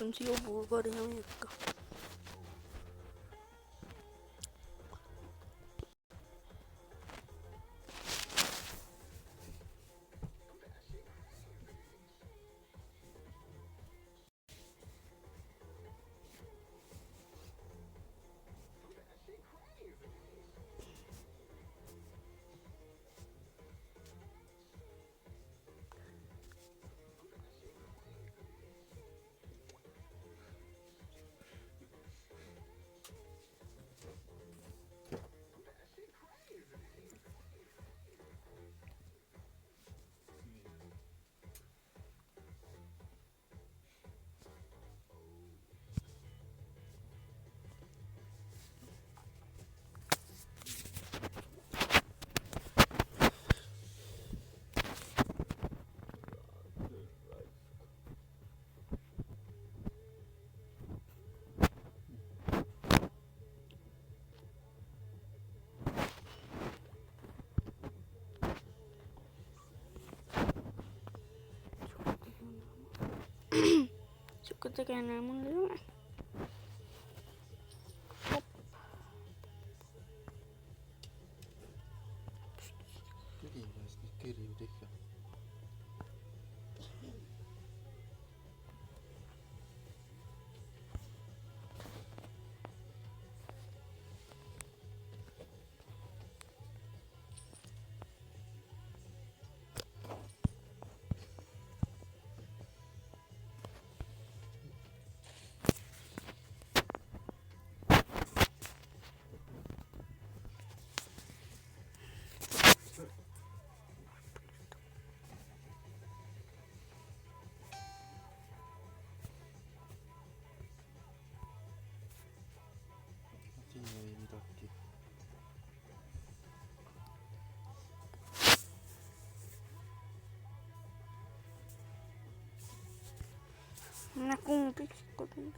consigo Bulgaria Amerika. Suka tekee mun lyömään. Minä kumpiksi kotiin.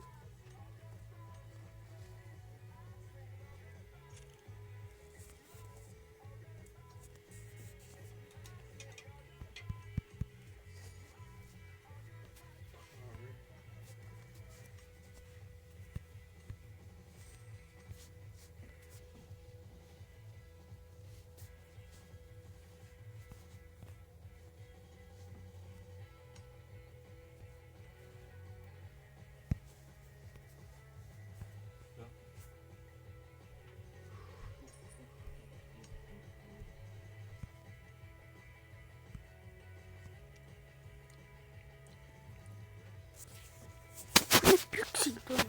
Yksin tuon.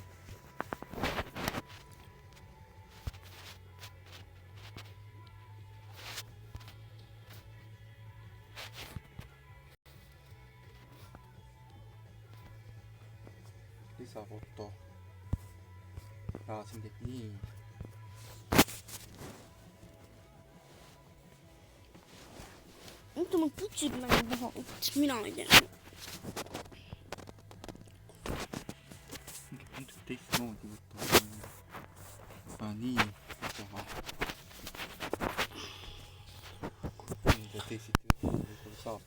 Lisävoittoa. Raasinkin niin. Mutta mun putsit meni vähän uudestaan. Minä olen jäänyt. Nyt teistä noinkin voittoa. Niin. Jaha. Niitä teisit ei saa.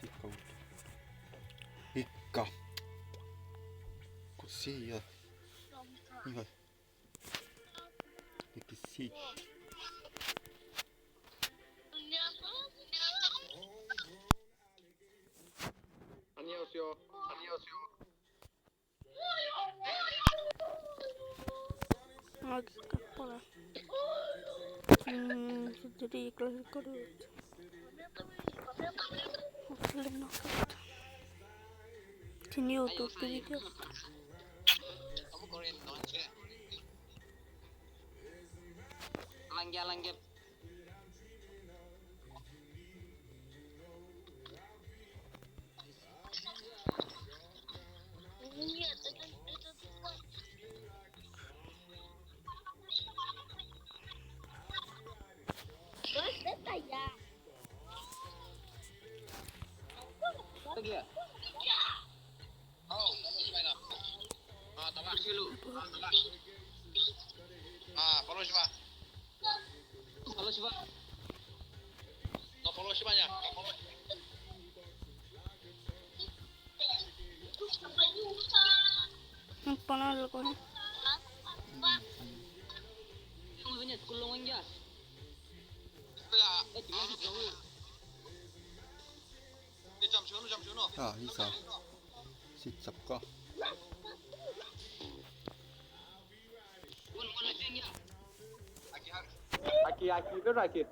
Sikka uutta. Pekka. Così. Vai. Perché sì. 안녕하세요. 안녕하세요. Oikein kappale. Sitten riiklasit kodit. Ottelin nokkaat. Sen YouTube-videosta. Kamu Korean launch ya? Langgep. Lagi ya? Oh, kamu gimana? Tabak dulu. Tabak. Follow siapa? Follow siapa? No follow siapanya? tulla kohe. Kamu punya sekolah aja. Cuma di jauh. 아, 이사. 시작가. Pun lagi ya. Aki biết rồi kìa.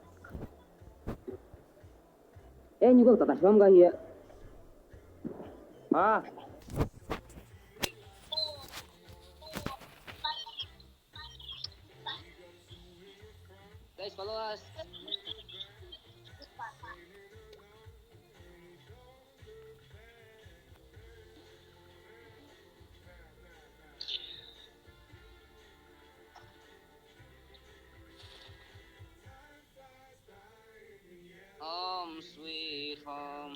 Eh, juga tak tahu enggak ya? À, Guys, follow us. Home sweet home.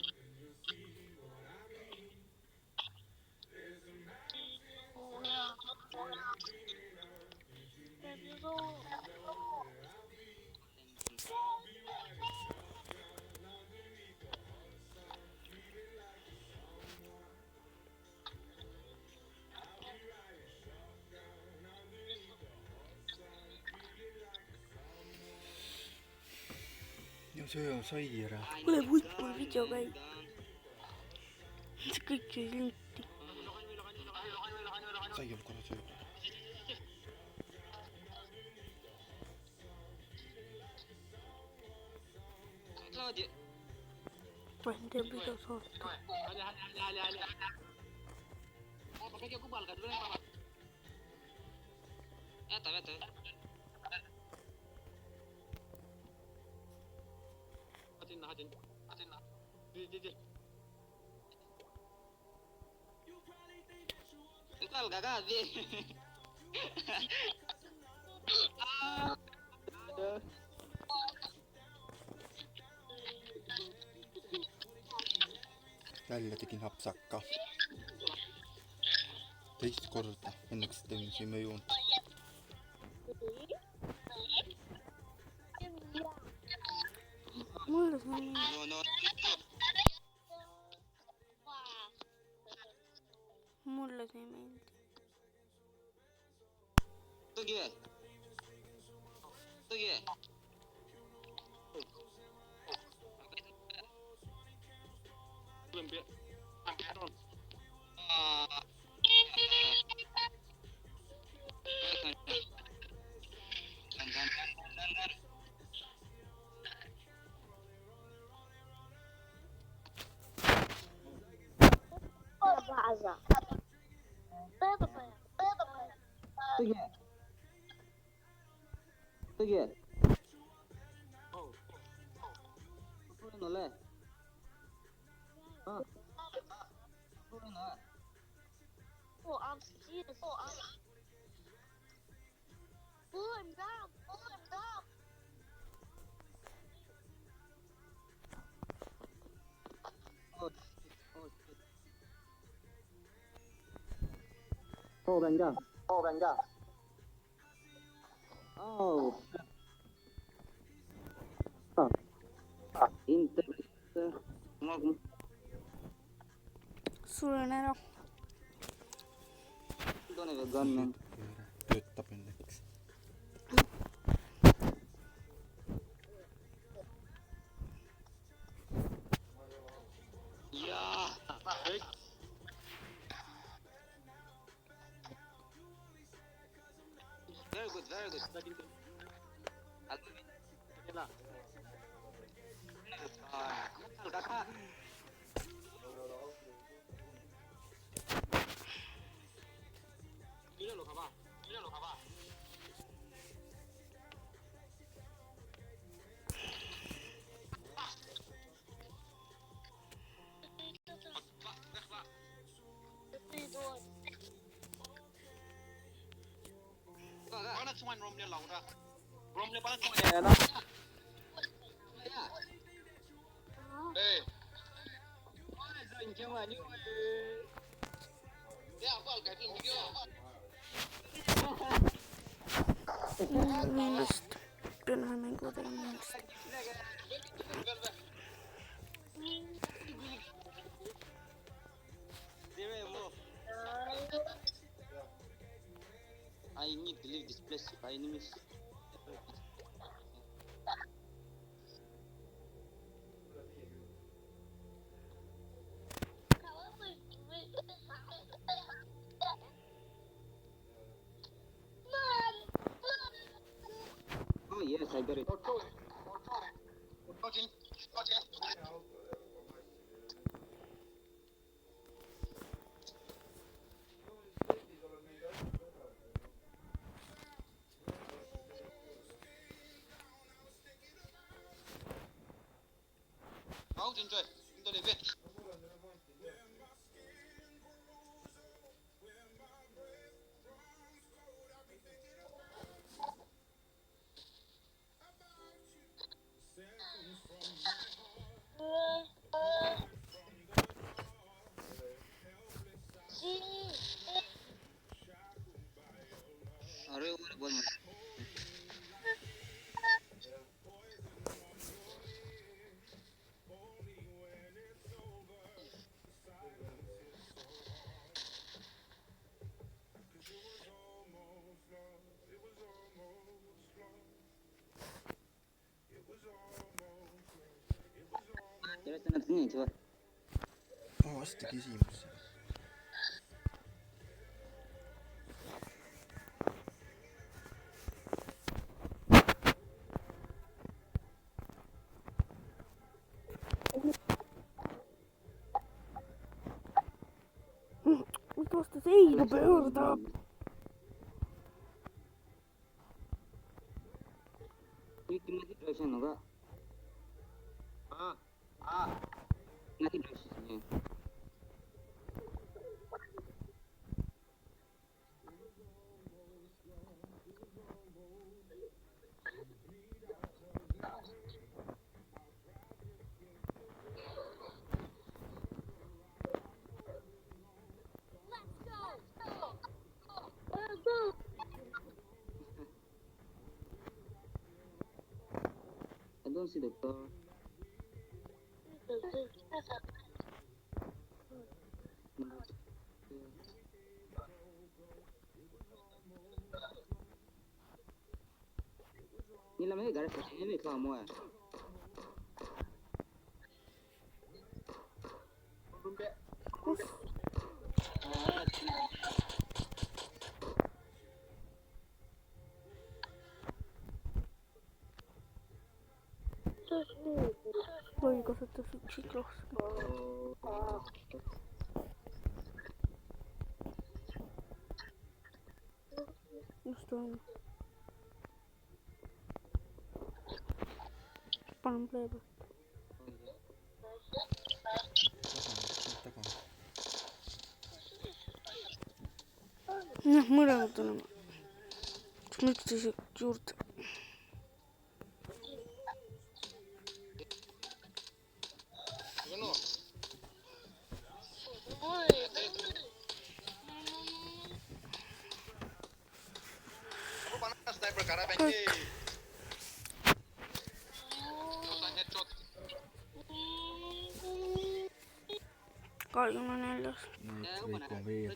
여보세요, 서희라. Ule buit por video guys. Çıkık çözüm. 서희 좀 걸어줘요. Claudia. Ben de video sordum. Hali. Oh, pakai aku bal kan dulu yang apa? Tahu. Hatin. Di. Ikal gagal di. Aduh. Jälle tegin hapsakka. Teist korda, õnneks tõmbasime joont. Mulle see on No. mulle see ei meeldi. Tugi. Belum. Tuh ya. Turun oleh. Ah. Turun ah. Oh, bangga. Oh. Inte. Suren ära. Don't have a gunman. Töötab õnneks. Ya. Very good. Kakak. Ini lo kaba. Mana cuma romnya lauda. Romnya paling cuma ya lah. Eh. Jangan ni. Ya, aku al kaitun video. Mielestä. Kyllähän me kuitenkin mielestä. Kai nimis. Oh yes, I got it. Mau enjoy. Into the bed. Are you boy? Kira sa natin yun, coba. Oh, hästi küsimus. Mitäs ta seina pöördab? Itu mati terus ya, Kak? Mati terus ya. I don't see the car. Ni lamang garas sa may kamo eh. Voi kasutas üksit rohkem. Just on. Panen pleebi. Noh, mõlemad tuleme. Kas üksteise juurde? Kahekümne neljas. Kõik on veel.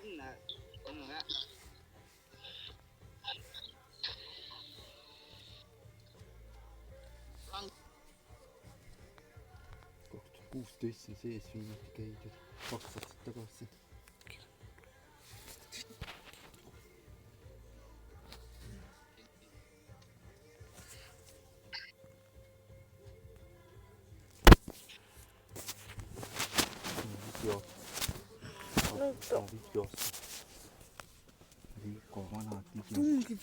Kuusteist on sees viimati käidud. 2 aastat tagasi. Videos. Riiko vanad videod. Tungib.